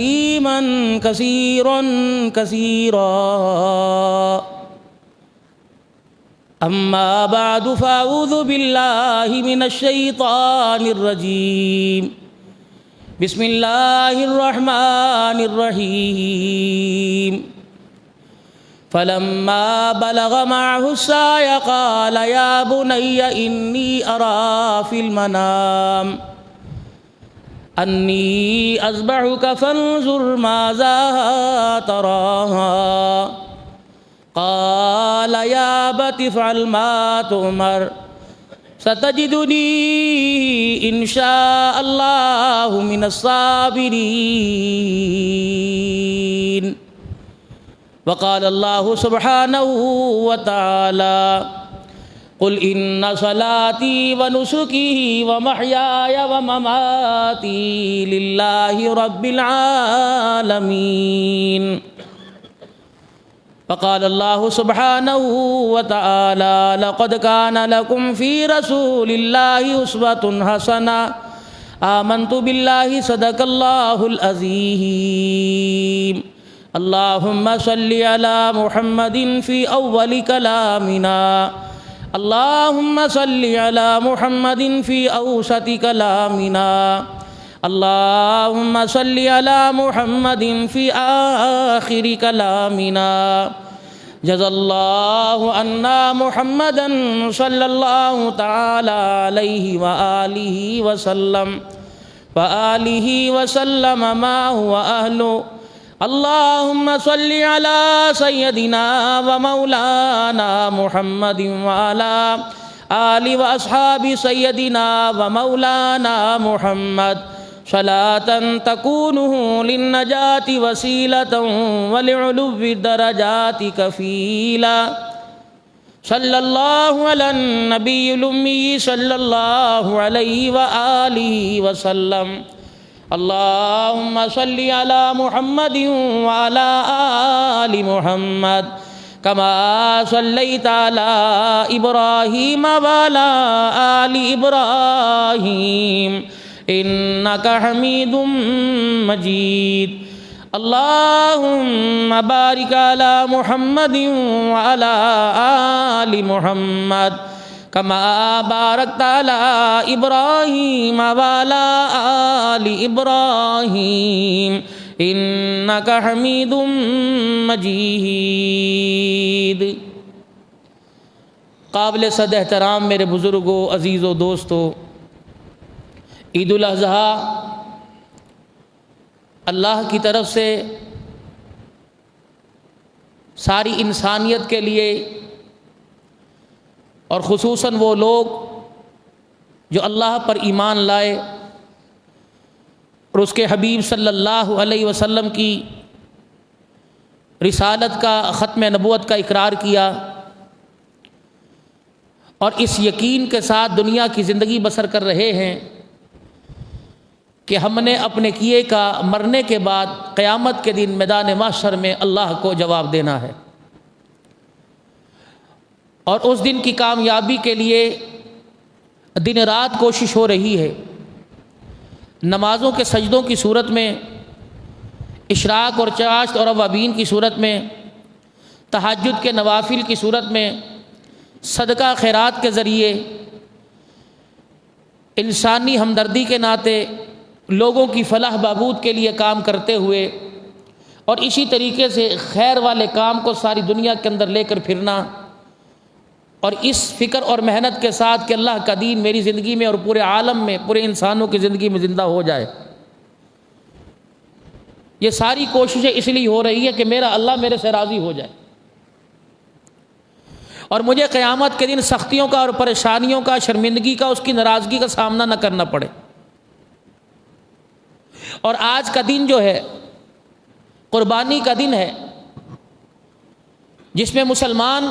حليما كثيرا كثيرا. أما بعد فأعوذ بالله من الشيطان الرجيم. بسم الله الرحمن الرحيم. فلما بلغ معه السعي قال يا بني إني أرى في المنام أني أذبحك فانظر ماذا ترى. قال يا أبت افعل ما تؤمر ستجدني إن شاء الله من الصابرين. وقال الله سبحانه وتعالى قل إن صلاتي ونسكي ومحياي ومماتي لله رب العالمين. وقال الله سبحانه وتعالى لقد كان لكم في رسول الله أسوة حسنة آمنت بالله صدق الله العظيم. اللهم صل على محمد في أول كلامنا، اللهم صل على محمد في أوسط كلامنا، اللهم صل على محمد في آخر كلامنا. جزا الله عنا محمدا صلى الله تعالى عليه وآله وسلم ما هو أهله. اللهم صل على سيدنا ومولانا محمد وعلى آل وأصحاب سيدنا ومولانا محمد صلاة تكونه للنجاة وسيلة ولعلو الدرجات كفيلا. صلى الله على النبي الأمي صلى الله عليه وآله وسلم. اللهم صل على محمد وعلى آل محمد كما صليت على إبراهيم وعلى آل إبراهيم إنك حميد مجيد. اللهم بارك على محمد وعلى آل محمد كما باركت على إبراهيم وعلى آل إبراهيم إنك حميد مجيد. قابل صد احترام میرے بزرگوں، عزیزوں، دوستوں، عید الاضحیٰ اللہ کی طرف سے ساری انسانیت کے لیے اور خصوصاً وہ لوگ جو اللہ پر ایمان لائے اور اس کے حبیب صلی اللہ علیہ وسلم کی رسالت کا، ختم نبوت کا اقرار کیا اور اس یقین کے ساتھ دنیا کی زندگی بسر کر رہے ہیں کہ ہم نے اپنے کیے کا مرنے کے بعد قیامت کے دن میدان محشر میں اللہ کو جواب دینا ہے، اور اس دن کی کامیابی کے لیے دن رات کوشش ہو رہی ہے. نمازوں کے سجدوں کی صورت میں، اشراق اور چاشت اور اوابین کی صورت میں، تہجد کے نوافل کی صورت میں، صدقہ خیرات کے ذریعے، انسانی ہمدردی کے ناطے لوگوں کی فلاح بہبود کے لیے کام کرتے ہوئے، اور اسی طریقے سے خیر والے کام کو ساری دنیا کے اندر لے کر پھرنا، اور اس فکر اور محنت کے ساتھ کہ اللہ کا دین میری زندگی میں اور پورے عالم میں، پورے انسانوں کی زندگی میں زندہ ہو جائے. یہ ساری کوششیں اس لیے ہو رہی ہے کہ میرا اللہ میرے سے راضی ہو جائے اور مجھے قیامت کے دن سختیوں کا اور پریشانیوں کا، شرمندگی کا، اس کی ناراضگی کا سامنا نہ کرنا پڑے. اور آج کا دن جو ہے قربانی کا دن ہے، جس میں مسلمان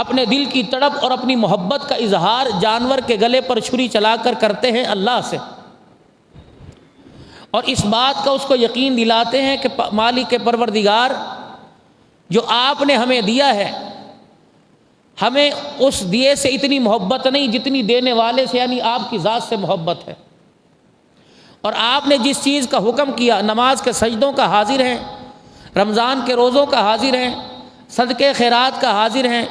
اپنے دل کی تڑپ اور اپنی محبت کا اظہار جانور کے گلے پر چھری چلا کر کرتے ہیں اللہ سے، اور اس بات کا اس کو یقین دلاتے ہیں کہ مالک پروردگار جو آپ نے ہمیں دیا ہے، ہمیں اس دیے سے اتنی محبت نہیں جتنی دینے والے سے یعنی آپ کی ذات سے محبت ہے. اور آپ نے جس چیز کا حکم کیا، نماز کے سجدوں کا حاضر ہیں، رمضان کے روزوں کا حاضر ہیں، صدقے خیرات کا حاضر ہیں،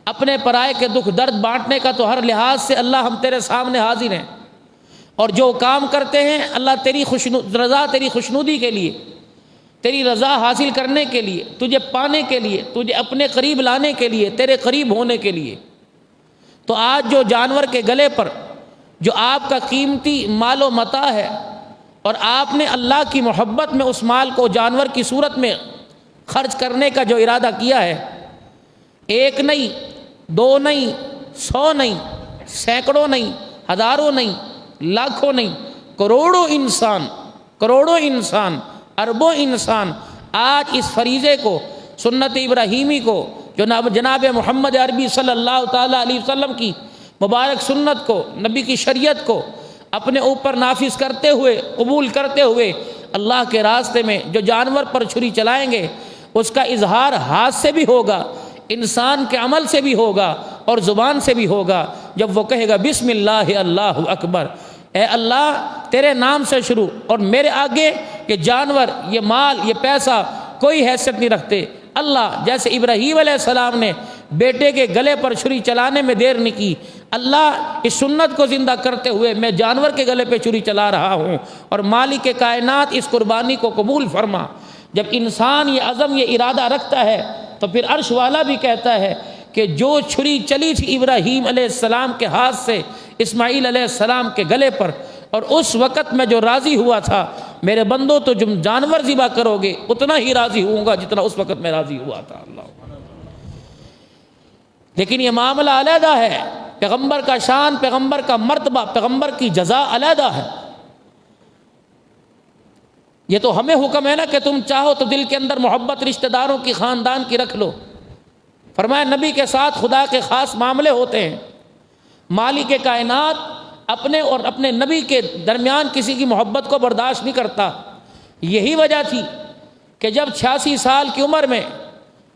اپنے پرائے کے دکھ درد بانٹنے کا تو ہر لحاظ سے اللہ ہم تیرے سامنے حاضر ہیں، اور جو کام کرتے ہیں اللہ تیری رضا، تیری خوشنودی کے لیے، تیری رضا حاصل کرنے کے لیے، تجھے پانے کے لیے، تجھے اپنے قریب لانے کے لیے، تیرے قریب ہونے کے لیے۔ تو آج جو جانور کے گلے پر جو آپ کا قیمتی مال و متاع ہے، اور آپ نے اللہ کی محبت میں اس مال کو جانور کی صورت میں خرچ کرنے کا جو ارادہ کیا ہے، ایک نہیں، دو نہیں، 100 نہیں، سینکڑوں نہیں، ہزاروں نہیں، لاکھوں نہیں، کروڑوں انسان، اربوں انسان آج اس فریضے کو، سنت ابراہیمی کو، جو جناب محمد عربی صلی اللہ تعالیٰ علیہ وسلم کی مبارک سنت کو، نبی کی شریعت کو اپنے اوپر نافذ کرتے ہوئے، قبول کرتے ہوئے اللہ کے راستے میں جو جانور پر چھری چلائیں گے، اس کا اظہار ہاتھ سے بھی ہوگا، انسان کے عمل سے بھی ہوگا، اور زبان سے بھی ہوگا، جب وہ کہے گا بسم اللہ اللہ اکبر، اے اللہ تیرے نام سے شروع، اور میرے آگے یہ جانور، یہ مال، یہ پیسہ کوئی حیثیت نہیں رکھتے۔ اللہ جیسے ابراہیم علیہ السلام نے بیٹے کے گلے پر چھری چلانے میں دیر نہیں کی، اللہ اس سنت کو زندہ کرتے ہوئے میں جانور کے گلے پہ چھری چلا رہا ہوں، اور مالک کائنات اس قربانی کو قبول فرما۔ جب انسان یہ عزم، یہ ارادہ رکھتا ہے تو پھر عرش والا بھی کہتا ہے کہ جو چھری چلی تھی ابراہیم علیہ السلام کے ہاتھ سے اسماعیل علیہ السلام کے گلے پر، اور اس وقت میں جو راضی ہوا تھا، میرے بندوں تو جو جانور ذبح کرو گے اتنا ہی راضی ہوں گا جتنا اس وقت میں راضی ہوا تھا۔ اللہ، لیکن یہ معاملہ علیحدہ ہے، پیغمبر کا شان، پیغمبر کا مرتبہ، پیغمبر کی جزا علیحدہ ہے۔ یہ تو ہمیں حکم ہے نا کہ تم چاہو تو دل کے اندر محبت رشتہ داروں کی، خاندان کی رکھ لو۔ فرمایا نبی کے ساتھ خدا کے خاص معاملے ہوتے ہیں، مالک کائنات اپنے اور اپنے نبی کے درمیان کسی کی محبت کو برداشت نہیں کرتا۔ یہی وجہ تھی کہ جب 86 سال کی عمر میں،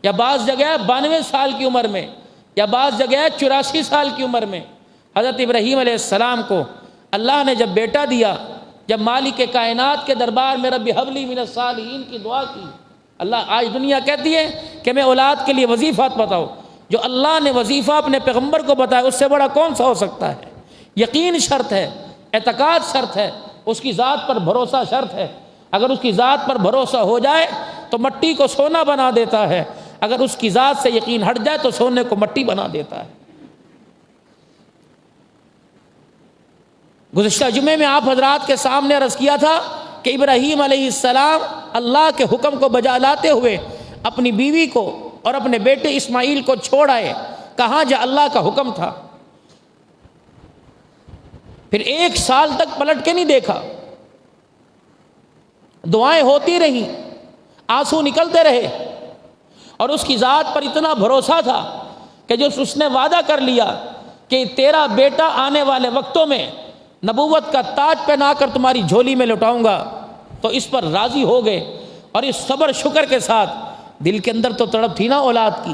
یا بعض جگہ 92 سال کی عمر میں، یا بعض جگہ 84 سال کی عمر میں حضرت ابراہیم علیہ السلام کو اللہ نے جب بیٹا دیا، جب مالک کائنات کے دربار میں رب حب لی من الصالحین کی دعا کی، اللہ آج دنیا کہتی ہے کہ میں اولاد کے لیے وظیفہ بتاؤ، جو اللہ نے وظیفہ اپنے پیغمبر کو بتایا اس سے بڑا کون سا ہو سکتا ہے؟ یقین شرط ہے، اعتقاد شرط ہے، اس کی ذات پر بھروسہ شرط ہے۔ اگر اس کی ذات پر بھروسہ ہو جائے تو مٹی کو سونا بنا دیتا ہے، اگر اس کی ذات سے یقین ہٹ جائے تو سونے کو مٹی بنا دیتا ہے۔ گزشتہ جمعے میں آپ حضرات کے سامنے عرض کیا تھا کہ ابراہیم علیہ السلام اللہ کے حکم کو بجا لاتے ہوئے اپنی بیوی کو اور اپنے بیٹے اسماعیل کو چھوڑ آئے، کہاں جا اللہ کا حکم تھا۔ پھر 1 سال تک پلٹ کے نہیں دیکھا، دعائیں ہوتی رہیں، آنسو نکلتے رہے، اور اس کی ذات پر اتنا بھروسہ تھا کہ جو اس نے وعدہ کر لیا کہ تیرا بیٹا آنے والے وقتوں میں نبوت کا تاج پہنا کر تمہاری جھولی میں لٹاؤں گا، تو اس پر راضی ہو گئے، اور اس صبر شکر کے ساتھ دل کے اندر تو تڑپ تھی نا اولاد کی،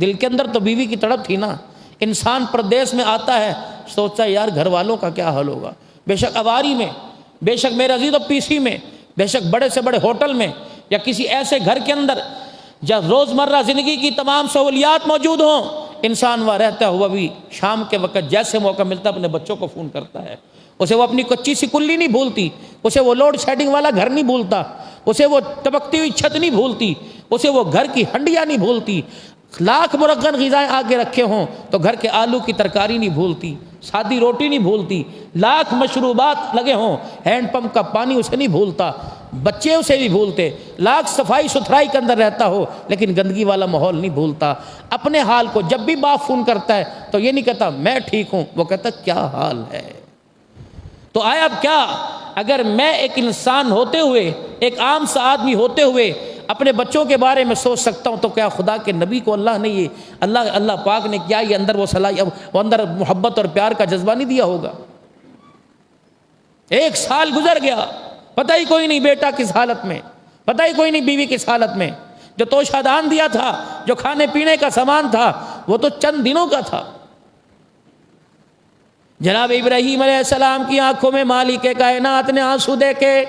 دل کے اندر تو بیوی کی تڑپ تھی نا۔ انسان پردیس میں آتا ہے، سوچتا ہے یار گھر والوں کا کیا حال ہوگا، بے شک اواری میں، بے شک میرے عزیز و پی سی میں، بے شک بڑے سے بڑے ہوٹل میں، یا کسی ایسے گھر کے اندر جب روزمرہ زندگی کی تمام سہولیات موجود ہوں، انسان وہاں رہتا ہوا بھی شام کے وقت جیسے موقع ملتا ہے اپنے بچوں کو فون کرتا ہے۔ اسے وہ اپنی کچی سی کلی نہیں بھولتی، اسے وہ لوڈ شیڈنگ والا گھر نہیں بھولتا، اسے وہ ٹپکتی ہوئی چھت نہیں بھولتی، اسے وہ گھر کی ہنڈیاں نہیں بھولتی، لاکھ مرغن غذائیں آگے رکھے ہوں تو گھر کے آلو کی ترکاری نہیں بھولتی، سادی روٹی نہیں بھولتی، لاکھ مشروبات لگے ہوں ہینڈ پمپ کا پانی اسے نہیں بھولتا، بچے اسے نہیں بھولتے، لاکھ صفائی ستھرائی کے اندر رہتا ہو لیکن گندگی والا ماحول نہیں بھولتا۔ اپنے حال کو جب بھی باپ فون کرتا ہے تو یہ نہیں کہتا میں ٹھیک ہوں، وہ کہتا کیا حال ہے۔ تو آیا اب کیا، اگر میں ایک انسان ہوتے ہوئے، ایک عام سا آدمی ہوتے ہوئے اپنے بچوں کے بارے میں سوچ سکتا ہوں، تو کیا خدا کے نبی کو اللہ نے یہ اللہ پاک نے کیا یہ اندر وہ اندر محبت اور پیار کا جذبہ نہیں دیا ہوگا؟ 1 سال گزر گیا، پتہ ہی کوئی نہیں بیٹا کس حالت میں، پتہ ہی کوئی نہیں بیوی کس حالت میں، جو توشہ دان دیا تھا، جو کھانے پینے کا سامان تھا، وہ تو چند دنوں کا تھا۔ جناب ابراہیم علیہ السلام کی آنکھوں میں مالک کائنات نے آنسو دیکھے.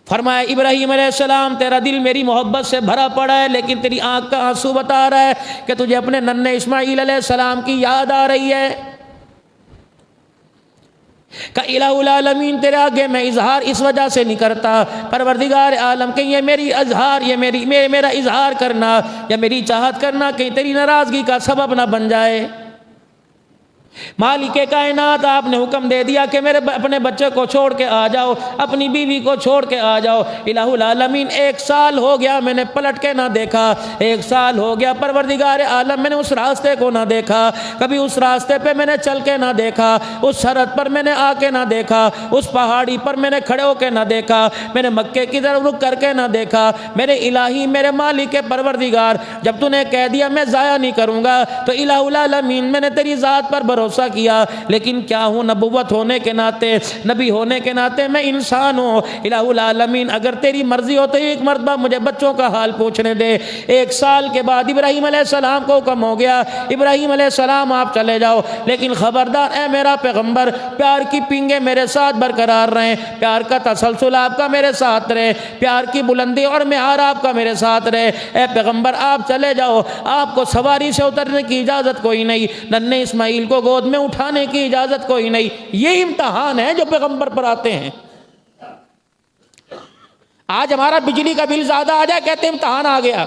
فرمایا ابراہیم علیہ السلام تیرا دل میری محبت سے بھرا پڑا ہے، لیکن تیری آنکھ کا آنسو بتا رہا ہے کہ تجھے اپنے ننھے اسماعیل علیہ السلام کی یاد آ رہی ہے. کہ الہ العالمین تیرے آگے میں اظہار اس وجہ سے نہیں کرتا پروردگار عالم کہ یہ میری اظہار، یہ میرا اظہار کرنا یا میری چاہت کرنا کہیں تیری ناراضگی کا سبب نہ بن جائے. مالک کائنات آپ نے حکم دے دیا کہ میرے اپنے بچے کو چھوڑ کے آ جاؤ، اپنی بیوی کو چھوڑ کے آ جاؤ. الہ العالمین 1 سال ہو گیا میں نے پلٹ کے نہ دیکھا، 1 سال ہو گیا پروردگار عالم میں نے اس راستے کو نہ دیکھا، کبھی اس راستے پہ میں نے چل کے نہ دیکھا، اس سرحد پر میں نے آ کے نہ دیکھا، اس پہاڑی پر میں نے کھڑے ہو کے نہ دیکھا، میں نے مکے کی طرف رک کر کے نہ دیکھا. میرے الہی میرے مالک پروردگار جب تو نے کہہ دیا میں ضائع نہیں کروں گا تو الہ العالمین میں نے تیری ذات پر بھروسہ کیا. لیکن کیا ہوں، نبوت ہونے کے ناطے، نبی ہونے کے ناطے میں انسان ہوں. الہ العالمین اگر تیری مرضی ہو تو ایک مرتبہ مجھے بچوں کا حال پوچھنے دے. 1 سال کے بعد ابراہیم علیہ السلام کو حکم ہو گیا ابراہیم علیہ السلام آپ چلے جاؤ، لیکن خبردار اے میرا پیغمبر پیار کی پینگے میرے ساتھ برقرار رہیں، پیار کا تسلسل آپ کا میرے ساتھ رہے، پیار کی بلندی اور معیار آپ کا میرے ساتھ رہے. اے پیغمبر آپ چلے جاؤ، آپ کو سواری سے اترنے کی اجازت کوئی نہیں، ننھے اسماعیل کو گود میں اٹھانے کی اجازت کوئی نہیں. یہ امتحان ہے جو پیغمبر پر آتے ہیں. آج ہمارا بجلی کا بل زیادہ آ جائے کہتے ہیں امتحان آ گیا،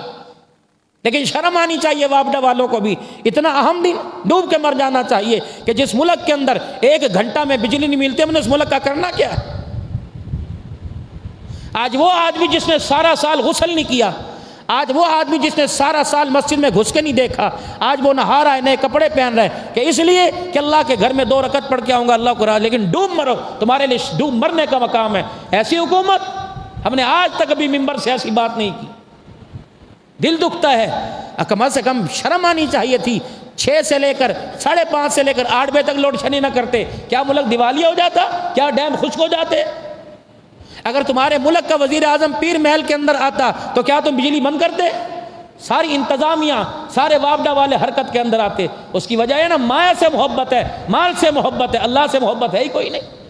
لیکن شرم آنی چاہیے وابڈا والوں کو بھی. اتنا اہم دن ڈوب کے مر جانا چاہیے کہ جس ملک کے اندر 1 گھنٹہ میں بجلی نہیں ملتی، ہم نے اس ملک کا کرنا کیا ہے؟ آج وہ آدمی جس نے سارا سال غسل نہیں کیا، آج وہ آدمی جس نے سارا سال مسجد میں گھس کے نہیں دیکھا، آج وہ نہا رہا ہے، نئے کپڑے پہن رہا ہے کہ اس لیے کہ اللہ کے گھر میں 2 رکعت پڑھ کے آؤں گا اللہ کو راضی. لیکن ڈوب مرو، تمہارے لیے ڈوب مرنے کا مقام ہے. ایسی حکومت ہم نے آج تک ابھی ممبر سے ایسی بات نہیں کی. دل دکھتا ہے. کم سے کم شرم آنی چاہیے تھی. 6 سے لے کر 5:30 سے لے کر 8 بجے تک لوڈ شیڈنگ نہ کرتے، کیا ملک دیوالیہ ہو جاتا؟ کیا ڈیم خشک ہو جاتے؟ اگر تمہارے ملک کا وزیر اعظم پیر محل کے اندر آتا تو کیا تم بجلی بند کرتے؟ ساری انتظامیہ، سارے وابڈا والے حرکت کے اندر آتے. اس کی وجہ ہے نا مایا سے محبت ہے، مال سے محبت ہے، اللہ سے محبت ہے ہی کوئی نہیں.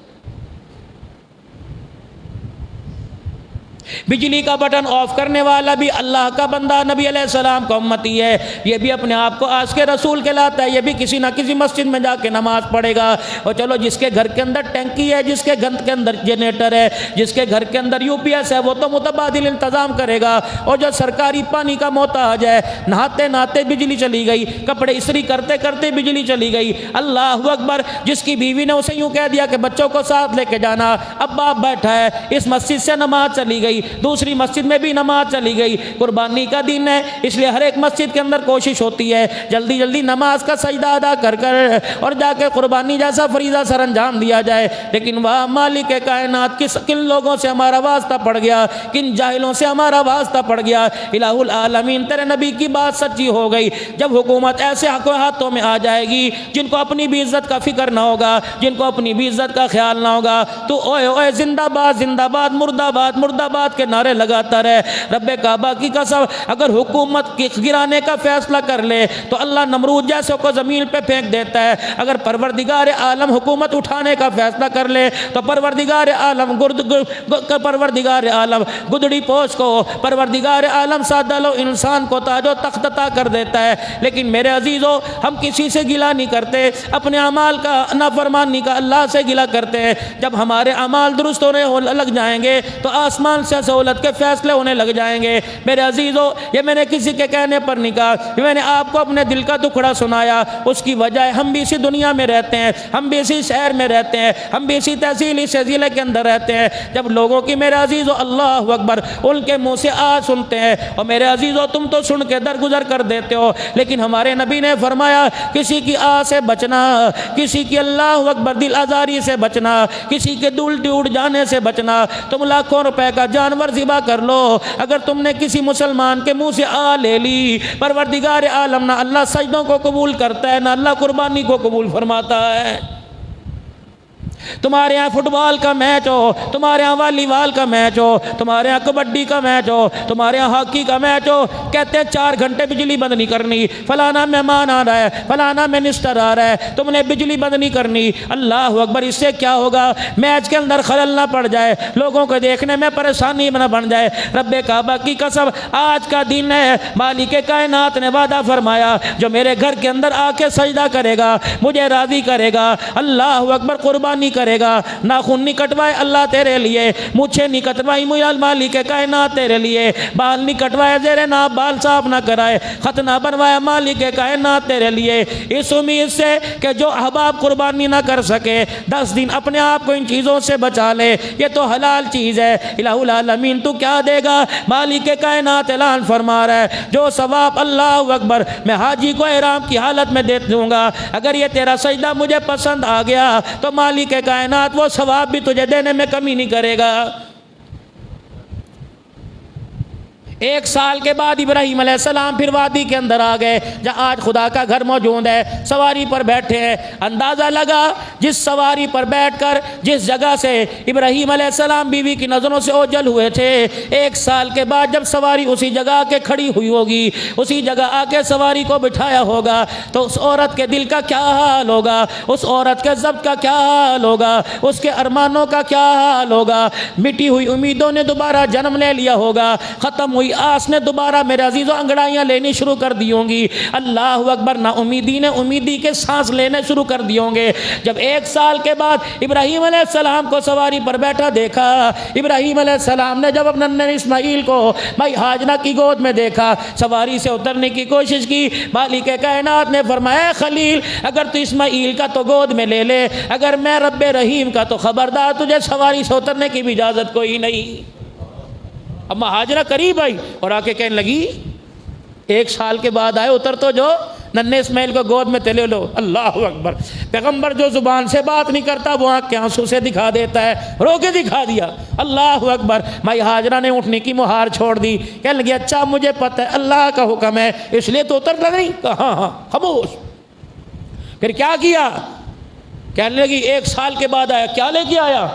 بجلی کا بٹن آف کرنے والا بھی اللہ کا بندہ نبی علیہ السلام کا امتی ہے. یہ بھی اپنے آپ کو عاشق رسول کہلاتا ہے. یہ بھی کسی نہ کسی مسجد میں جا کے نماز پڑھے گا. اور چلو جس کے گھر کے اندر ٹینکی ہے، جس کے گھر کے اندر جنریٹر ہے، جس کے گھر کے اندر UPS ہے، وہ تو متبادل انتظام کرے گا. اور جو سرکاری پانی کا محتاج ہے، نہاتے نہاتے بجلی چلی گئی، کپڑے استری کرتے کرتے بجلی چلی گئی، اللہ اکبر. جس کی بیوی نے اسے یوں کہہ دیا کہ بچوں کو ساتھ لے کے جانا، اب باپ بیٹھا ہے، اس مسجد سے نماز چلی گئی، دوسری مسجد میں بھی نماز چلی گئی. قربانی کا دن ہے، اس لیے ہر ایک مسجد کے اندر کوشش ہوتی ہے جلدی جلدی نماز کا سجدہ ادا کر کر اور جا کے قربانی جیسا فریضہ سر انجام دیا جائے. لیکن وہ مالک کائنات کن لوگوں سے ہمارا واسطہ پڑ گیا، کن جاہلوں سے ہمارا واسطہ پڑ گیا. الہ العالمین تیرے نبی کی بات سچی ہو گئی. جب حکومت ایسے ہاتھوں میں آ جائے گی جن کو اپنی بھی عزت کا فکر نہ ہوگا، جن کو اپنی بھی عزت کا خیال نہ ہوگا، تو اوئے اوئے زندہ باد زندہ باد، مردہ باد مردہ باد کے نعرے لگاتا رہے. رب کعبہ کی قسم اگر حکومت گرانے کا فیصلہ کر لے تو اللہ نمرود جیسے کو زمین پہ پھینک دیتا ہے. اگر پروردگار عالم حکومت اٹھانے کا فیصلہ کر لے تو پروردگار عالم گدڑی پوش کو، پروردگار عالم سادہ لو انسان کو تاج و تخت عطا کر دیتا ہے. لیکن میرے عزیزو ہم کسی سے گلہ نہیں کرتے، اپنے اعمال کا نافرمانی کا اللہ سے گلہ کرتے ہیں. جب ہمارے اعمال درست ہونے لگ جائیں گے تو آسمان سے سہولت کے فیصلے ہونے لگ جائیں گے. میرے عزیزو یہ میں نے کسی کے کہنے پر نہیں کہا، میں نے آپ کو اپنے دل کا دکھڑا سنایا. اس کی وجہ ہے ہم بھی اسی دنیا میں رہتے ہیں، ہم بھی اسی شہر میں رہتے ہیں، ہم بھی اسی تحصیل اس ضلع کے اندر رہتے ہیں. جب لوگوں کی میرے عزیزو اللہ اکبر ان کے منہ سے آج سنتے ہیں، اور میرے عزیزو تم تو سن کے درگزر کر دیتے ہو، لیکن ہمارے نبی نے فرمایا کسی کی آ سے بچنا، کسی کی اللہ اکبر دل آزاری سے بچنا، کسی کے دل ٹوٹ جانے سے بچنا. تم لاکھوں روپے کا جانور ذبح کر لو، اگر تم نے کسی مسلمان کے منہ سے آ لے لی، پروردگار عالم نہ اللہ سجدوں کو قبول کرتا ہے، نہ اللہ قربانی کو قبول فرماتا ہے. تمہارے یہاں فٹ بال کا میچ ہو، تمہارے یہاں والی بال کا میچ ہو، تمہارے یہاں کبڈی کا میچ ہو، تمہارے یہاں ہاکی کا میچ ہو، کہتے ہیں 4 گھنٹے بجلی بند نہیں کرنی، فلانا مہمان آ رہا ہے، فلانا منسٹر آ رہا ہے، تم نے بجلی بند نہیں کرنی۔ اللہ اکبر، اس سے کیا ہوگا؟ میچ کے اندر خلل نہ پڑ جائے، لوگوں کو دیکھنے میں پریشانی نہ بن جائے۔ رب کعبہ کی قسم، آج کا دن ہے، مالک کائنات نے وعدہ فرمایا جو میرے گھر کے اندر آ کے سجدہ کرے گا، مجھے راضی کرے گا، اللہ اکبر، قربانی کرے گا، ناخن نہیں کٹوائے اللہ تیرے لیے، مجھے نہیں کٹوائی مالک کائنات تیرے لیے، بال نہیں کٹوائے زیر ناف بال صاف نہ کرائے، خط نہ بنوایا مالک کائنات تیرے لیے، اس امید سے کہ جو احباب قربانی نہ کر سکے 10 دن اپنے آپ کو ان چیزوں سے بچا لے، یہ تو حلال چیز ہے، الہ العالمین تو کیا دے گا؟ مالک کائنات اعلان فرما رہا ہے جو ثواب، اللہ اکبر، میں حاجی کو احرام کی حالت میں دے دوں گا، اگر یہ تیرا سجدہ مجھے پسند آ گیا تو مالک کائنات وہ ثواب بھی تجھے دینے میں کمی نہیں کرے گا۔ 1 سال کے بعد ابراہیم علیہ السلام پھر وادی کے اندر آ گئے جہاں آج خدا کا گھر موجود ہے، سواری پر بیٹھے ہیں، اندازہ لگا جس سواری پر بیٹھ کر جس جگہ سے ابراہیم علیہ السلام بیوی کی نظروں سے اوجھل ہوئے تھے، 1 سال کے بعد جب سواری اسی جگہ آ کے کھڑی ہوئی ہوگی، اسی جگہ آ کے سواری کو بٹھایا ہوگا تو اس عورت کے دل کا کیا حال ہوگا، اس عورت کے ضبط کا کیا حال ہوگا، اس کے ارمانوں کا کیا حال ہوگا۔ مٹی ہوئی امیدوں نے دوبارہ جنم لے لیا ہوگا، ختم ہوئی آس نے دوبارہ میرے عزیزوں انگڑائیاں لینی شروع کر دی ہوں گی، اللہ اکبر، نا امیدی نے امیدی کے سانس لینے شروع کر دی ہوں گے۔ جب 1 سال کے بعد ابراہیم علیہ السلام کو سواری پر بیٹھا دیکھا، ابراہیم علیہ السلام نے جب اپنے ننھے اسماعیل کو بھائی ہاجرہ کی گود میں دیکھا، سواری سے اترنے کی کوشش کی، مالک کائنات نے فرمایا خلیل اگر تو اسماعیل کا تو گود میں لے لے، اگر میں رب رحیم کا تو خبردار تجھے سواری سے اترنے کی بھی اجازت کوئی نہیں۔ اما ہاجرہ قریب آئی اور آ کے کہنے لگی 1 سال کے بعد آئے، اتر تو جو، ننھے اسماعیل کو گود میں لے لو۔ اللہ اکبر، پیغمبر جو زبان سے بات نہیں کرتا وہ آنکھ کے آنسو سے دکھا دیتا ہے، رو کے دکھا دیا۔ اللہ اکبر، مائی ہاجرہ نے اٹھنے کی مہار چھوڑ دی، کہنے لگی اچھا مجھے پتہ ہے اللہ کا حکم ہے اس لیے تو اتر نہیں؟ ہاں ہاں، خاموش۔ پھر کیا کیا؟ کہنے لگی 1 سال کے بعد آیا، کیا لے کے آیا؟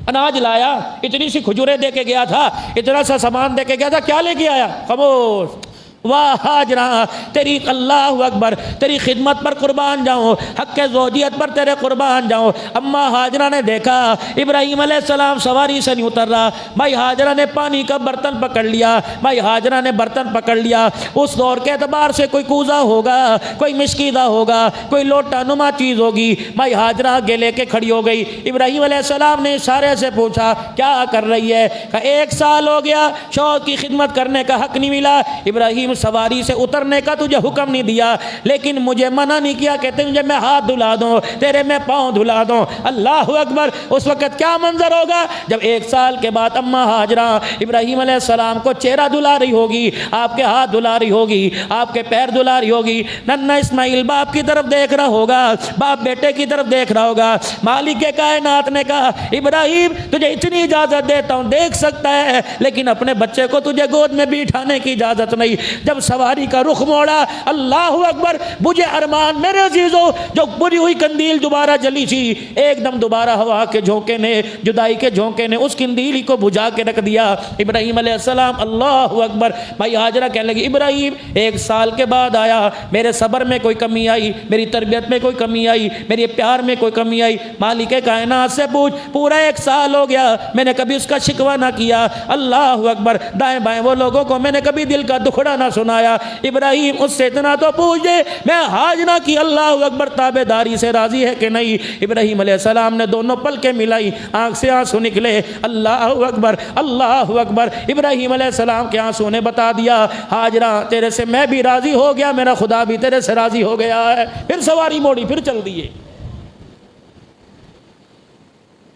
اناج لایا، اتنی سی کھجوریں دے کے گیا تھا، اتنا سا سامان دے کے گیا تھا، کیا لے کے آیا؟ خاموش۔ واہ ہاجرہ، تیری اللہ اکبر، تیری خدمت پر قربان جاؤں، حق زوجیت پر تیرے قربان جاؤں۔ اما ہاجرہ نے دیکھا ابراہیم علیہ السلام سواری سے نہیں اتر رہا، بھائی ہاجرہ نے پانی کا برتن پکڑ لیا، بھائی ہاجرہ نے برتن پکڑ لیا۔ اس دور کے اعتبار سے کوئی کوزہ ہوگا، کوئی مشکیدہ ہوگا، کوئی لوٹا نما چیز ہوگی، بھائی ہاجرہ آگے لے کے کھڑی ہو گئی۔ ابراہیم علیہ السلام نے اشارے سے پوچھا کیا کر رہی ہے؟ کہا 1 سال ہو گیا شوہر کی خدمت کرنے کا حق نہیں ملا، ابراہیم سواری سے اترنے کا تجھے حکم نہیں دیا، لیکن مجھے منع نہیں کیا کہ تجھے میں ہاتھ دھلا دوں، تیرے میں پاؤں دھلا دوں۔ اللہ اکبر، اس وقت کیا منظر ہوگا جب 1 سال کے بعد اما ہاجرہ ابراہیم علیہ السلام کو چہرہ دھلا رہی ہوگی، آپ کے ہاتھ دھلا رہی ہوگی، آپ کے پیر دھلا رہی ہوگی۔ ننھا اسماعیل باپ کی طرف دیکھ رہا ہوگا، باپ بیٹے کی طرف دیکھ رہا ہوگا۔ مالک کائنات نے کہا ابراہیم تجھے اتنی اجازت دیتا ہوں، دیکھ سکتا ہے، لیکن اپنے بچے کو تجھے گود میں بٹھانے کی اجازت نہیں۔ جب سواری کا رخ موڑا، اللہ اکبر، مجھے ارمان میرے عزیزوں، جو بری ہوئی قندیل دوبارہ جلی تھی، ایک دم دوبارہ ہوا کے جھونکے نے، جدائی کے جھونکے نے اس قندیل کو بجھا کے رکھ دیا۔ ابراہیم علیہ السلام، اللہ اکبر، بھائی ہاجرہ کہنے لگی ابراہیم 1 سال کے بعد آیا، میرے صبر میں کوئی کمی آئی، میری تربیت میں کوئی کمی آئی، میرے پیار میں کوئی کمی آئی؟ مالک کائنات سے پوچھ، پورا 1 سال ہو گیا میں نے کبھی اس کا شکوہ نہ کیا، اللہ اکبر، دائیں بائیں وہ لوگوں کو میں نے کبھی دل کا دکھڑا نہ سنایا۔ ابراہیم اس سے اتنا تو پوچھ دے میں ہاجرہ کی اللہ اکبر تابع داری سے راضی ہے کہ نہیں؟ ابراہیم علیہ السلام نے دونوں پلکیں ملائی، آنکھ سے آنسو نکلے، اللہ اکبر، اللہ اکبر۔ ابراہیم علیہ السلام کے آنسو نے بتا دیا ہاجرہ تیرے سے میں بھی راضی ہو گیا، میرا خدا بھی تیرے سے راضی ہو گیا ہے۔ پھر سواری موڑی، پھر چل دیے۔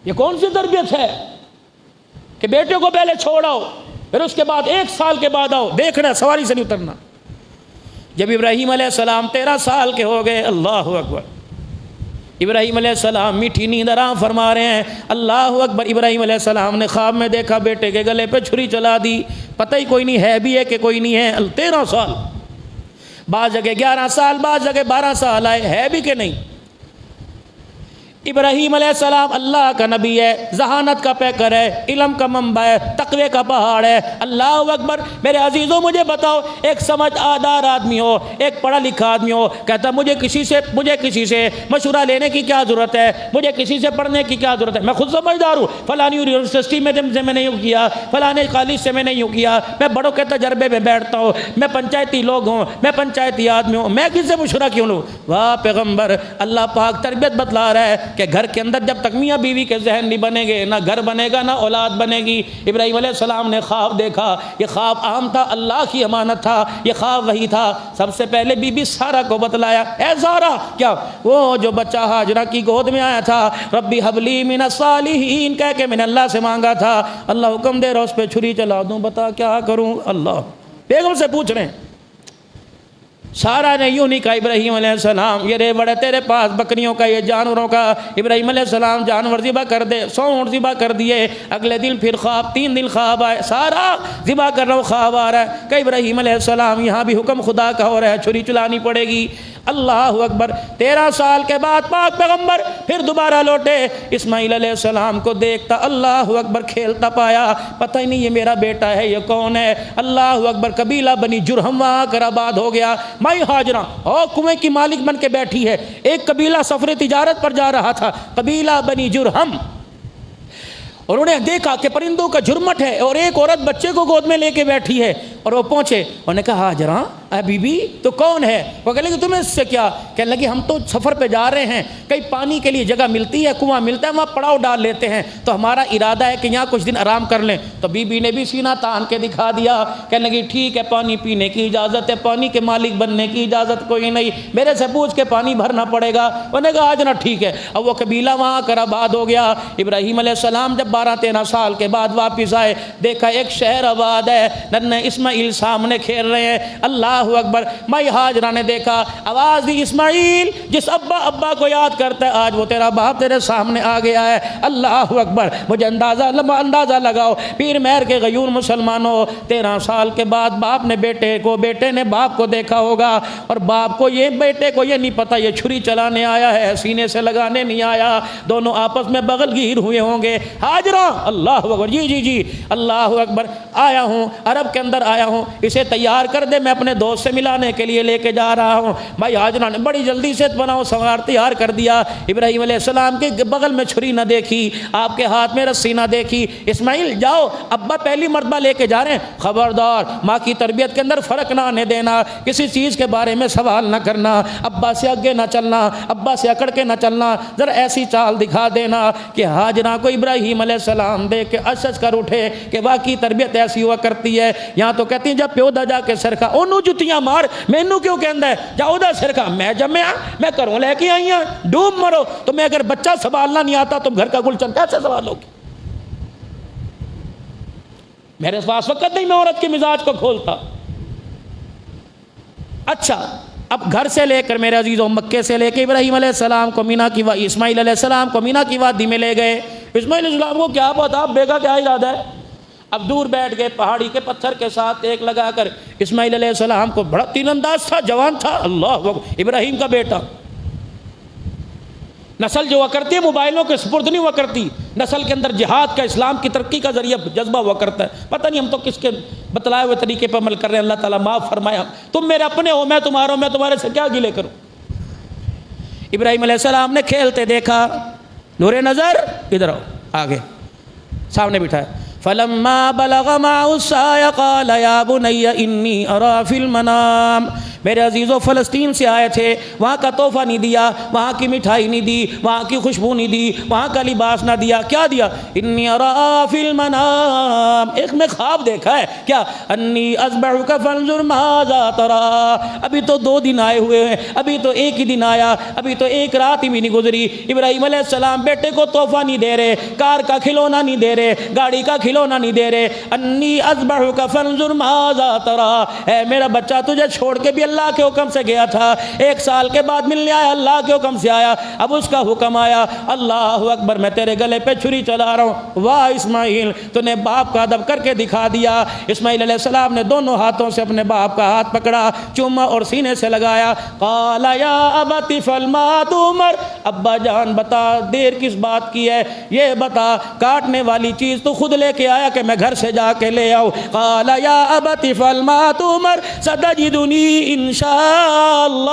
یہ کون سی تربیت ہے کہ بیٹے کو پہلے چھوڑاؤ پھر اس کے بعد 1 سال کے بعد آؤ، دیکھنا سواری سے نہیں اترنا۔ جب ابراہیم علیہ السلام 13 سال کے ہو گئے، اللہ اکبر، ابراہیم علیہ السلام میٹھی نیند آرام فرما رہے ہیں، اللہ اکبر۔ ابراہیم علیہ السلام نے خواب میں دیکھا بیٹے کے گلے پہ چھری چلا دی، پتہ ہی کوئی نہیں ہے بھی ہے کہ کوئی نہیں ہے۔ 13 سال، بعض جگہ 11 سال، بعض جگہ 12 سال آئے، ہے بھی کہ نہیں۔ ابراہیم علیہ السلام اللہ کا نبی ہے، ذہانت کا پیکر ہے، علم کا منبع ہے، تقوی کا پہاڑ ہے۔ اللہ اکبر۔ میرے عزیزوں مجھے بتاؤ، ایک سمجھدار آدمی ہو، ایک پڑھا لکھا آدمی ہو، کہتا مجھے کسی سے مشورہ لینے کی کیا ضرورت ہے، مجھے کسی سے پڑھنے کی کیا ضرورت ہے، میں خود سمجھدار ہوں، فلانی یونیورسٹی میں نے یوں کیا، فلانے کالج سے میں نے یوں کیا، میں بڑوں کے تجربے میں بیٹھتا ہوں، میں پنچایتی لوگ ہوں، میں پنچایتی آدمی ہوں، میں کس سے مشورہ کیوں لوں؟ واہ پیغمبر، اللہ پاک تربیت بتلا رہا ہے کہ گھر کے اندر جب تک میاں بیوی کے ذہن نہیں بنے گے، نہ گھر بنے گا، نہ اولاد بنے گی۔ ابراہیم علیہ السلام نے خواب دیکھا، یہ خواب عام تھا، اللہ کی امانت تھا، یہ خواب وہی تھا۔ سب سے پہلے بی بی سارہ کو بتلایا، اے سارہ، کیا وہ جو بچہ ہاجرہ کی گود میں آیا تھا، ربی حبلی من الصالحین کہہ کے میں نے اللہ سے مانگا تھا، اللہ حکم دے رہا اس پہ چھری چلا دوں، بتا کیا کروں؟ اللہ بیگم سے پوچھ رہے ہیں۔ سارہ نے یوں نہیں کہا ابراہیم علیہ السلام، یہ رے بڑے تیرے پاس بکریوں کا، یہ جانوروں کا۔ ابراہیم علیہ السلام جانور ذبح کر دے، 100 اونٹ ذبح کر دیے۔ اگلے دن پھر خواب، 3 دن خواب آئے، سارہ ذبح کر رہا ہوں، خواب آ رہا ہے کہ ابراہیم علیہ السلام یہاں بھی حکم خدا کا ہو رہا ہے، چھری چلانی پڑے گی۔ اللہ اکبر۔ 13 سال کے بعد پاک پیغمبر پھر دوبارہ لوٹے، اسماعیل علیہ السلام کو دیکھتا، اللہ اکبر، کھیلتا پایا، پتہ ہی نہیں یہ میرا بیٹا ہے، یہ کون ہے؟ اللہ اکبر۔ قبیلہ بنی جرہم وہاں کر آباد ہو گیا، مائی ہاجرہ اور کنویں کی مالک بن کے بیٹھی ہے۔ ایک قبیلہ سفر تجارت پر جا رہا تھا، قبیلہ بنی جرہم، اور انہیں دیکھا کہ پرندوں کا جھرمٹ ہے اور ایک عورت بچے کو گود میں لے کے بیٹھی ہے، اور وہ پہنچے، انہوں نے کہا ہاجرہ اے بی بی تو کون ہے؟ وہ کہنے لگی تمہیں اس سے کیا؟ کہنے لگی ہم تو سفر پہ جا رہے ہیں، کہیں پانی کے لیے جگہ ملتی ہے، کنواں ملتا ہے، وہاں پڑاؤ ڈال لیتے ہیں، تو ہمارا ارادہ ہے کہ یہاں کچھ دن آرام کر لیں۔ تو بی بی نے بھی سینہ تان کے دکھا دیا، کہنے لگی ٹھیک ہے، پانی پینے کی اجازت ہے، پانی کے مالک بننے کی اجازت کوئی نہیں، میرے سے پوچھ کے پانی بھرنا پڑے گا۔ انہوں نے کہا ہاجرہ ٹھیک ہے۔ اب وہ قبیلہ وہاں کر آباد ہو گیا۔ ابراہیم علیہ السلام جب 12-13 سال کے بعد واپس آئے، دیکھا ایک شہر آباد ہے، ننھے اسماعیل سامنے کھیل رہے ہیں۔ اللہ اکبر۔ مائی ہاجرہ نے دیکھا، آواز دی، اسماعیل، جس ابا کو یاد کرتا ہے، آج وہ تیرا باپ تیرے سامنے آ گیا ہے۔ اللہ اکبر۔ مجھے اندازہ لگاؤ، پیر مہر کے غیور مسلمانوں، 13 سال کے بعد باپ نے بیٹے کو، بیٹے نے باپ کو دیکھا ہوگا، اور باپ کو یہ، بیٹے کو یہ نہیں پتا یہ چھری چلانے آیا ہے، سینے سے لگانے نہیں آیا، دونوں آپس میں بغل گیر ہوئے ہوں گے۔ ہاجرہ، اللہ اکبر، جی اللہ اکبر، آیا ہوں، عرب کے اندر آیا ہوں، اسے تیار کر دے، میں اپنے دوست سے ملانے کے لیے لے کے جا رہا ہوں۔ بھائی ہاجرہ نے بڑی جلدی سے بناؤ سنوار تیار کر دیا۔ ابراہیم علیہ السلام کے بغل میں چھری نہ دیکھی، آپ کے ہاتھ میں رسی نہ دیکھی۔ اسماعیل جاؤ، ابا پہلی مرتبہ لے کے جا رہے ہیں، خبردار ماں کی تربیت کے اندر فرق نہ آنے دینا، کسی چیز کے بارے میں سوال نہ کرنا، ابا سے آگے نہ چلنا، ابا سے اکڑ کے نہ چلنا، ذرا ایسی چال دکھا دینا کہ ہاجرہ کو ابراہیم علیہ السلام دیکھ کے اشش کر اٹھے کہ واقعی تربیت ایسی ہوا کرتی ہے۔ یہاں تو کہتی ہیں جب پیو دا جا کے سرکا انہوں جتیاں مار، مینوں کیوں کہندا ہے جاؤ دا سرکا، میں جمعیا، میں گھروں لے کے آئی ہوں، ڈوب مرو۔ تمہیں اگر بچہ سنبھالنا نہیں آتا تم گھر کا گلچن کیسے سنبھالو گے؟ میرے پاس وقت نہیں میں عورت کے مزاج کو کھولتا۔ اچھا، اب گھر سے لے کر میرے عزیزوں، مکے سے لے کے ابراہیم علیہ السلام کو مینا کی وادی، اسماعیل علیہ السلام کو مینا کی وادی میں لے گئے۔ اسماعیل علیہ السلام کو کیا پتا بیگا کیا ارادہ ہے، اب دور بیٹھ گئے پہاڑی کے پتھر کے ساتھ ایک لگا کر۔ اسماعیل علیہ السلام کو بڑا تیر انداز تھا، جوان تھا، اللہ ابراہیم کا بیٹا۔ نسل جو ہوا کرتی ہے موبائلوں کے سپرد نہیں ہوا کرتی، نسل کے اندر جہاد کا، اسلام کی ترقی کا ذریعہ جذبہ ہوا کرتا ہے۔ پتہ نہیں ہم تو کس کے بتلائے ہوئے طریقے پر عمل کر رہے ہیں، اللہ تعالیٰ معاف فرمایا۔ تم میرے اپنے ہو، میں تمہارا ہوں، میں تمہارے سے کیا گلے کروں۔ ابراہیم علیہ السلام نے کھیلتے دیکھا، نور نظر ادھر آؤ، آگے سامنے بٹھایا۔ فلما بلغ معه السعي قال يا بني اني ارى في المنام۔ میرے عزیزو فلسطین سے آئے تھے، وہاں کا تحفہ نہیں دیا، وہاں کی مٹھائی نہیں دی، وہاں کی خوشبو نہیں دی، وہاں کا لباس نہ دیا، کیا دیا؟ انی ارى في المنام، ایک میں خواب دیکھا ہے، کیا؟ انی اذبحك فانظر ماذا ترى۔ ابھی تو 2 دن آئے ہوئے ہیں، ابھی تو ایک ہی دن آیا، ابھی تو ایک رات ہی بھی نہیں گزری۔ ابراہیم علیہ السلام بیٹے کو تحفہ نہیں دے رہے، کار کا کھلونا نہیں دے رہے، گاڑی کا کھلونا نہیں دے رہے۔ انی اذبحك فانظر ماذا ترى، اے میرا بچہ تجھے چھوڑ کے بھی اللہ کے حکم سے گیا تھا، 1 سال کے بعد ملنے آیا، اللہ کے حکم سے آیا، اب اس کا حکم آیا، اللہ اکبر میں تیرے گلے پہ چھری چلا رہا ہوں۔ واہ اسماعیل، تو نے باپ کا ادب کر کے دکھا دیا۔ اسماعیل علیہ السلام نے دونوں ہاتھوں سے اپنے باپ کا ہاتھ پکڑا، چوما اور سینے سے لگایا۔ قال یا ابت افعل ما تؤمر، ابا جان بتا دیر کس بات کی ہے، یہ بتا کاٹنے والی چیز تو خود لے کے آیا کہ میں گھر سے جا کے لے آؤں۔ قال یا ابت افعل ما تؤمر ستجدنی انشاءاللہ،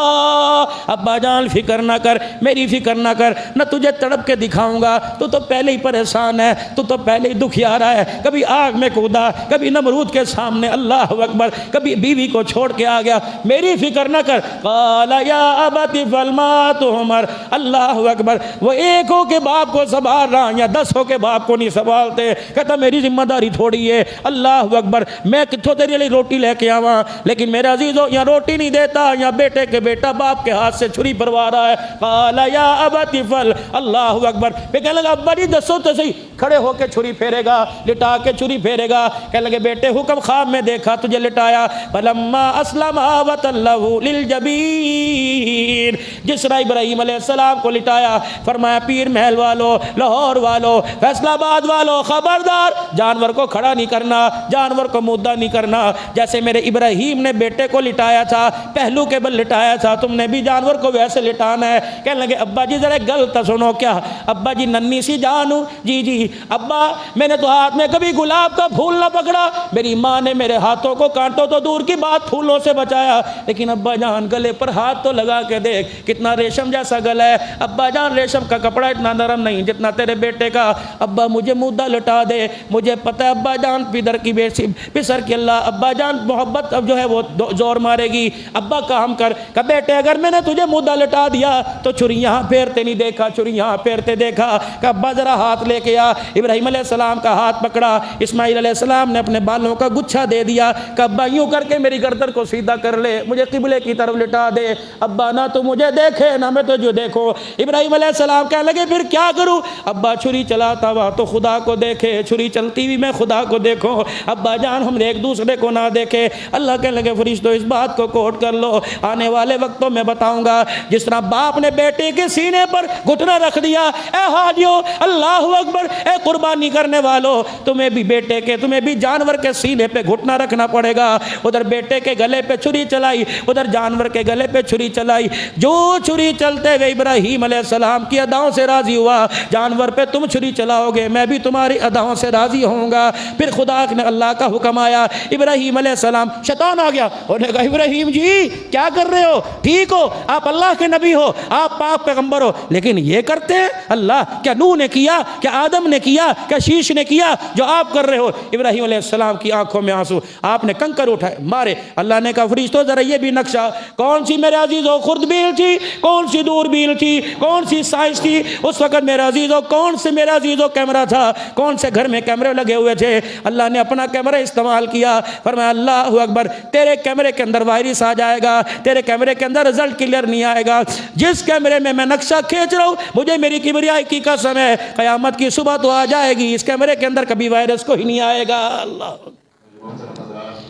ابا جان فکر نہ کر، میری فکر نہ کر، نہ تجھے تڑپ کے دکھاؤں گا، تو پہلے ہی پریشان ہے، تو پہلے ہی دکھیارا ہے، کبھی آگ میں کودا، کبھی نمرود کے سامنے، اللہ اکبر، کبھی بیوی کو چھوڑ کے آ گیا، میری فکر نہ کر۔ قال یا ابت افعل ما تؤمر، اللہ اکبر، وہ ایک ہو کے باپ کو سنبھال رہا یا 10 ہو کے باپ کو نہیں سنبھالتے، کہتا میری ذمہ داری تھوڑی ہے، اللہ اکبر، میں کتوں تیرے لیے روٹی لے کے آواں، لیکن میرا عزیزو یا روٹی نہیں دیتا، یا بیٹے کے بیٹا باپ کے ہاتھ سے چھری پروا رہا ہے۔ قال یا ابت افعل، اللہ اکبر، پہ کہنے لگا ابا جی دسو تو صحیح، کھڑے ہو کے چھری پھیرے گا، لٹا کے چھری پھیرے گا، کہنے لگے بیٹے حکم خواب میں دیکھا تجھے لٹایا، فلما اسلم وتلہ للجبین، جس طرح ابراہیم علیہ السلام کو لٹایا، فرمایا پیر محل والو، لاہور والو، فیصل آباد والو، خبردار جانور کو کھڑا نہیں کرنا، جانور کو مدعا نہیں کرنا، جیسے میرے ابراہیم نے بیٹے کو لٹایا تھا، پہلو کے بل لٹایا تھا، تم نے بھی جانور کو ویسے لٹانا ہے۔ کہنے لگے ابا جی ذرا گل تو سنو، کیا ابا جی ننھی سی جان ہوں، جی جی ابا میں نے تو ہاتھ میں کبھی گلاب کا پھول نہ پکڑا، میری ماں نے میرے ہاتھوں کو کانٹوں تو دور کی بات پھولوں سے بچایا، لیکن ابا جان گلے پر ہاتھ تو لگا کے دیکھ، کتنا ریشم جیسا گلا ہے، ابا جان ریشم کا کپڑا اتنا نرم نہیں جتنا تیرے بیٹے کا، ابا مجھے مدعا لٹا دے، مجھے پتہ ہے ابا جان پیدر کی بیٹی پسر کی اللہ، ابا جان محبت اب جو ہے وہ زور مارے گی، ابا کام کر، کہ بیٹے اگر میں نے تجھے مدعا لٹا دیا تو چھری یہاں پھیرتے نہیں دیکھا، چھری یہاں پھیرتے دیکھا، کہ ابا ذرا ہاتھ لے کے آ، ابراہیم علیہ السلام کا ہاتھ پکڑا، اسماعیل علیہ السلام نے اپنے بالوں کا گچھا دے دیا، کہ ابا یوں کر کے میری گردن کو سیدھا کر لے، مجھے قبلے کی طرف لٹا دے، ابا نہ تو مجھے دیکھے نہ میں تجھے دیکھو۔ ابراہیم علیہ السلام کہنے لگے پھر کیا کروں، ابا چھری چلاتا ہوا تو خدا کو دیکھے، چھری چلتی ہوئی میں خدا کو دیکھوں، ابا جان ہم ایک دوسرے کو نہ دیکھے۔ اللہ کہنے لگے فرشتوں اس بات کو کوٹ کر لو، آنے والے وقتوں میں بتاؤں گا، جس طرح باپ نے بیٹے کے سینے پر گھٹنا رکھ دیا، اے حاجیو اللہ اکبر، اے قربانی کرنے والو، تمہیں بھی بیٹے کے، تمہیں بھی جانور کے سینے پہ گھٹنا رکھنا پڑے گا، ادھر بیٹے کے گلے پہ چھری چلائی، ادھر جانور کے گلے پہ چھری چلائی، جو چھری چلتے ہوئے ابراہیم علیہ السلام کی اداؤں سے راضی ہوا، جانور پہ تم چھری چلاؤ گے میں بھی تمہاری اداؤں سے راضی ہوں گا۔ پھر خدا نے اللہ کا حکم آیا، ابراہیم علیہ السلام، شیطان آ گیا، انہوں نے کہا ابراہیم جی کیا کر رہے ہو، ٹھیک ہو، آپ اللہ کے نبی ہو، آپ پاک پیغمبر ہو، لیکن یہ کرتے ہیں اللہ، کیا نوح نے کیا، کیا آدم نے کیا، کیا شیش نے کیا جو آپ کر رہے ہو۔ ابراہیم علیہ السلام کی آنکھوں میں آنسو، آپ نے کنکر اٹھائے مارے، اللہ نے کہا فرشتوں ذرا یہ بھی نقشہ، کون سی میرے عزیزو خردبین تھی، کون سی دوربین تھی، کون سی سائنس تھی اس وقت میرے عزیزو، کون سے میرے عزیزو کیمرہ تھا، کون سے گھر میں کیمرے لگے ہوئے تھے، اللہ نے اپنا کیمرہ استعمال کیا، فرمایا اللہ اکبر، تیرے کیمرے کے اندر وائرس آ جائے گا، تیرے کیمرے کے اندر رزلٹ کلیئر نہیں آئے گا، جس کیمرے میں میں نقشہ کھینچ رہا ہوں مجھے میری کبریائی کی قسم ہے قیامت کی صبح تو آ جائے گی، اس کیمرے کے اندر کبھی وائرس کو ہی نہیں آئے گا۔ اللہ